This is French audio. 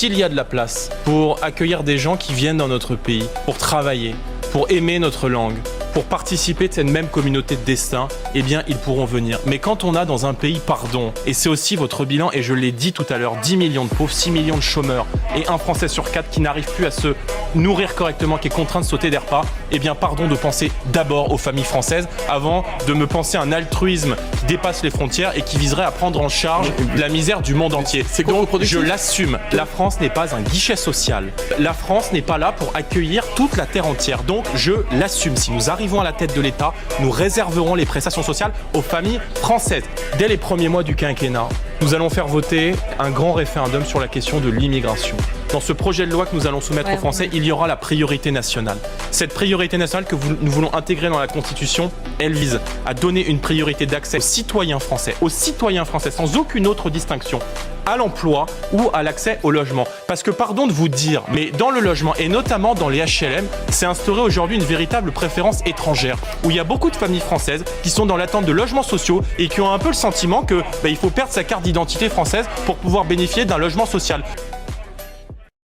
s'il y a de la place pour accueillir des gens qui viennent dans notre pays, pour travailler, pour aimer notre langue, pour participer de cette même communauté de destin, eh bien, ils pourront venir. Mais quand on a dans un pays, pardon, et c'est aussi votre bilan, et je l'ai dit tout à l'heure, 10 millions de pauvres, 6 millions de chômeurs, et un Français sur 4 qui n'arrive plus à se nourrir correctement, qui est contraint de sauter des repas, eh bien, pardon de penser d'abord aux familles françaises, avant de me penser un altruisme qui dépasse les frontières et qui viserait à prendre en charge la misère du monde entier. Donc, je l'assume, la France n'est pas un guichet social. La France n'est pas là pour accueillir toute la terre entière. Donc, je l'assume. Si nous arrivons à la tête de l'État, nous réserverons les prestations sociales aux familles françaises. Dès les premiers mois du quinquennat, nous allons faire voter un grand référendum sur la question de l'immigration. Dans ce projet de loi que nous allons soumettre aux Français, il y aura la priorité nationale. Cette priorité nationale que nous voulons intégrer dans la Constitution, elle vise à donner une priorité d'accès aux citoyens français sans aucune autre distinction, à l'emploi ou à l'accès au logement. Parce que pardon de vous dire, mais dans le logement et notamment dans les HLM, c'est instauré aujourd'hui une véritable préférence étrangère, où il y a beaucoup de familles françaises qui sont dans l'attente de logements sociaux et qui ont un peu le sentiment que il faut perdre sa carte d'identité française pour pouvoir bénéficier d'un logement social.